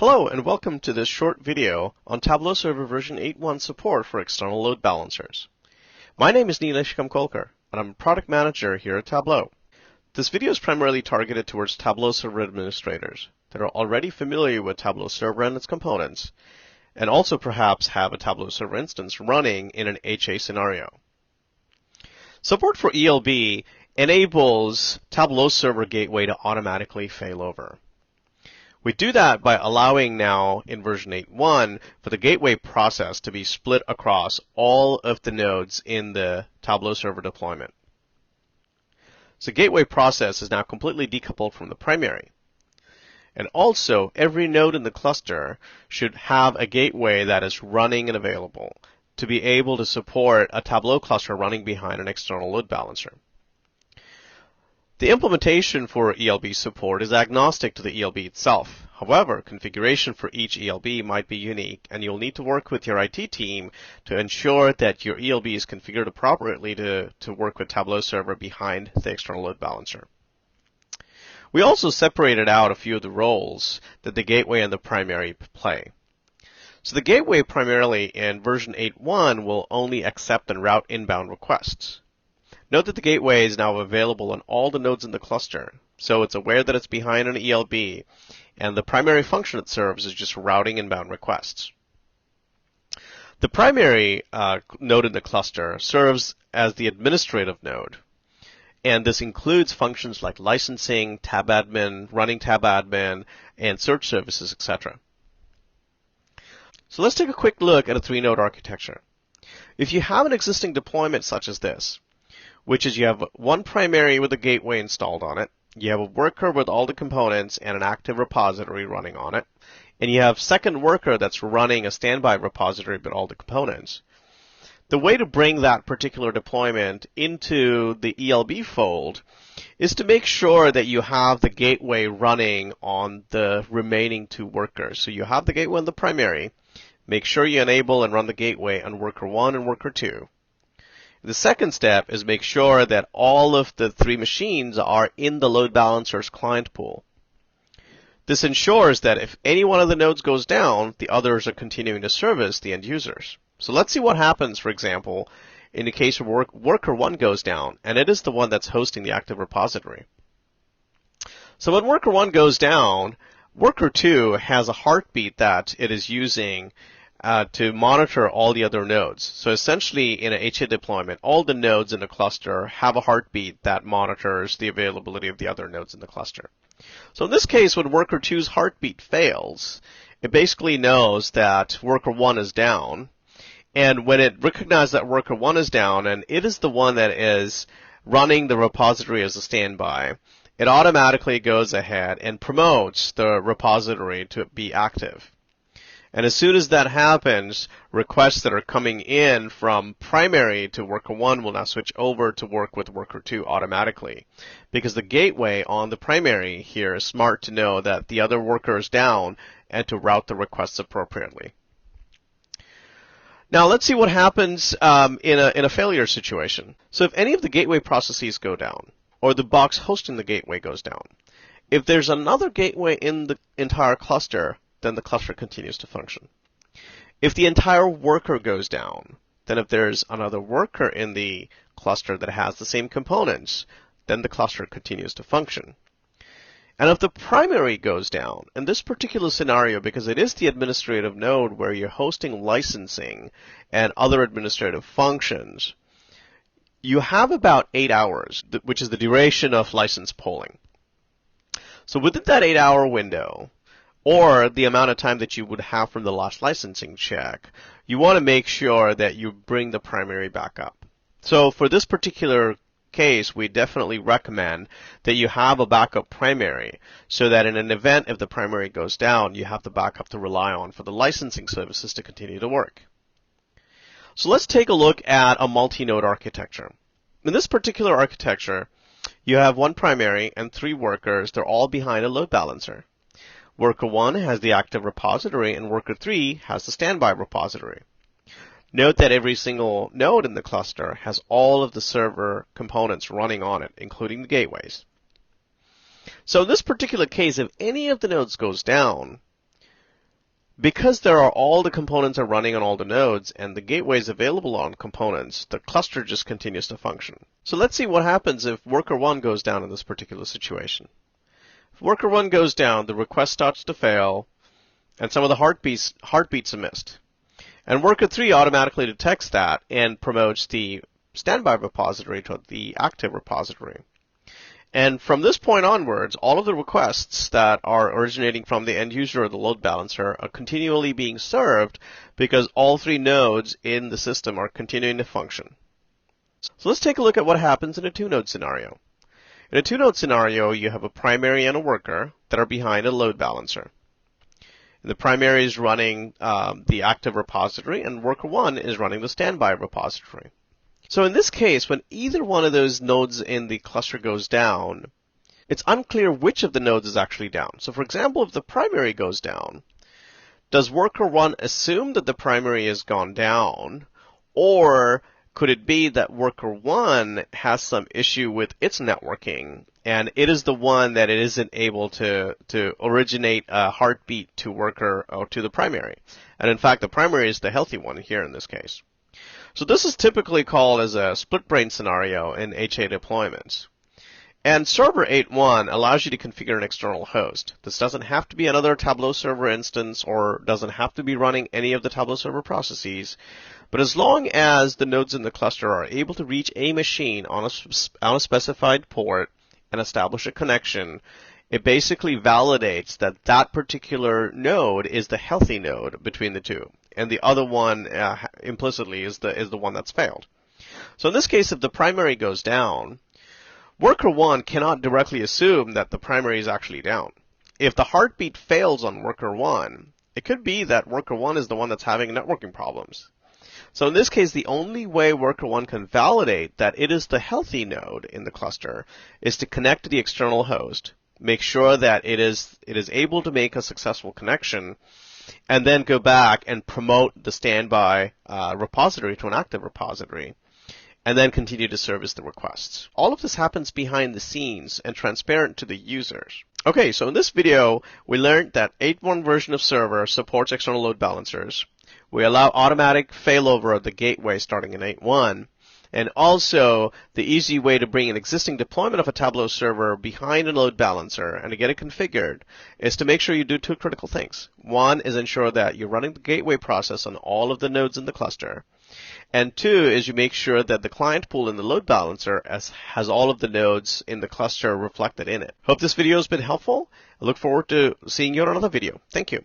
Hello and welcome to this short video on Tableau Server version 8.1 support for external load balancers. My name is Nilesh Kamkolkar and I'm a product manager here at Tableau. This video is primarily targeted towards Tableau Server administrators that are already familiar with Tableau Server and its components, and also perhaps have a Tableau Server instance running in an HA scenario. Support for ELB enables Tableau Server Gateway to automatically failover. We do that by allowing now in version 8.1 for the gateway process to be split across all of the nodes in the Tableau Server deployment. So the gateway process is now completely decoupled from the primary. And also, every node in the cluster should have a gateway that is running and available to be able to support a Tableau cluster running behind an external load balancer. The implementation for ELB support is agnostic to the ELB itself. However, configuration for each ELB might be unique, and you'll need to work with your IT team to ensure that your ELB is configured appropriately to work with Tableau Server behind the external load balancer. We also separated out a few of the roles that the gateway and the primary play. So the gateway primarily in version 8.1 will only accept and route inbound requests. Note that the gateway is now available on all the nodes in the cluster, so it's aware that it's behind an ELB, and the primary function it serves is just routing inbound requests. The primary node in the cluster serves as the administrative node, and this includes functions like licensing, tab admin, running tab admin, and search services, etc. So let's take a quick look at a three-node architecture. If you have an existing deployment such as this, which is you have one primary with a gateway installed on it, you have a worker with all the components and an active repository running on it, and you have second worker that's running a standby repository with all the components. The way to bring that particular deployment into the ELB fold is to make sure that you have the gateway running on the remaining two workers. So you have the gateway on the primary, make sure you enable and run the gateway on worker 1 and worker 2. The second step is make sure that all of the three machines are in the load balancer's client pool. This ensures that if any one of the nodes goes down, the others are continuing to service the end users. So let's see what happens, for example, in the case where worker 1 goes down, and it is the one that's hosting the active repository. So when worker 1 goes down, worker 2 has a heartbeat that it is using to monitor all the other nodes. So essentially, in an HA deployment, all the nodes in the cluster have a heartbeat that monitors the availability of the other nodes in the cluster. So in this case, when worker 2's heartbeat fails, it basically knows that worker 1 is down. And when it recognizes that worker 1 is down, and it is the one that is running the repository as a standby, it automatically goes ahead and promotes the repository to be active. And as soon as that happens, requests that are coming in from primary to worker 1 will now switch over to work with worker 2 automatically. Because the gateway on the primary here is smart to know that the other worker is down and to route the requests appropriately. Now let's see what happens in a failure situation. So if any of the gateway processes go down, or the box hosting the gateway goes down, if there's another gateway in the entire cluster, then the cluster continues to function. If the entire worker goes down, then if there's another worker in the cluster that has the same components, then the cluster continues to function. And if the primary goes down, in this particular scenario, because it is the administrative node where you're hosting licensing and other administrative functions, you have about 8 hours, which is the duration of license polling. So within that 8-hour window, or the amount of time that you would have from the last licensing check, you want to make sure that you bring the primary back up. So for this particular case, we definitely recommend that you have a backup primary so that in an event if the primary goes down, you have the backup to rely on for the licensing services to continue to work. So let's take a look at a multi-node architecture. In this particular architecture, you have one primary and 3 workers. They're all behind a load balancer. Worker 1 has the active repository and worker 3 has the standby repository. Note that every single node in the cluster has all of the server components running on it, including the gateways. So in this particular case, if any of the nodes goes down, Because there are all the components are running on all the nodes and the gateway is available on components, the cluster just continues to function. So let's see what happens if worker 1 goes down in this particular situation. If worker 1 goes down, the request starts to fail, and some of the heartbeats are missed. And worker 3 automatically detects that and promotes the standby repository to the active repository. And from this point onwards, all of the requests that are originating from the end user or the load balancer are continually being served because all 3 nodes in the system are continuing to function. So let's take a look at what happens in a 2-node scenario. In a 2-node scenario, you have a primary and a worker that are behind a load balancer. And the primary is running the active repository, and worker 1 is running the standby repository. So in this case, when either one of those nodes in the cluster goes down, it's unclear which of the nodes is actually down. So for example, if the primary goes down, does worker 1 assume that the primary has gone down, or could it be that worker 1 has some issue with its networking, and it is the one that it isn't able to originate a heartbeat to worker or to the primary? And in fact, the primary is the healthy one here in this case. So this is typically called as a split brain scenario in HA deployments. And Server 8.1 allows you to configure an external host. This doesn't have to be another Tableau server instance or doesn't have to be running any of the Tableau server processes. But as long as the nodes in the cluster are able to reach a machine on a specified port and establish a connection, it basically validates that that particular node is the healthy node between the two. And the other one implicitly is the one that's failed. So in this case, if the primary goes down, worker 1 cannot directly assume that the primary is actually down. If the heartbeat fails on worker 1, it could be that worker 1 is the one that's having networking problems. So in this case, the only way worker 1 can validate that it is the healthy node in the cluster is to connect to the external host, make sure that it is able to make a successful connection, and then go back and promote the standby repository to an active repository, and then continue to service the requests. All of this happens behind the scenes and transparent to the users. Okay, so in this video, we learned that 8.1 version of Server supports external load balancers. We allow automatic failover of the gateway starting in 8.1. And also, the easy way to bring an existing deployment of a Tableau server behind a load balancer and to get it configured is to make sure you do 2 critical things. One is ensure that you're running the gateway process on all of the nodes in the cluster. And 2 is you make sure that the client pool in the load balancer has all of the nodes in the cluster reflected in it. Hope this video has been helpful. I look forward to seeing you on another video. Thank you.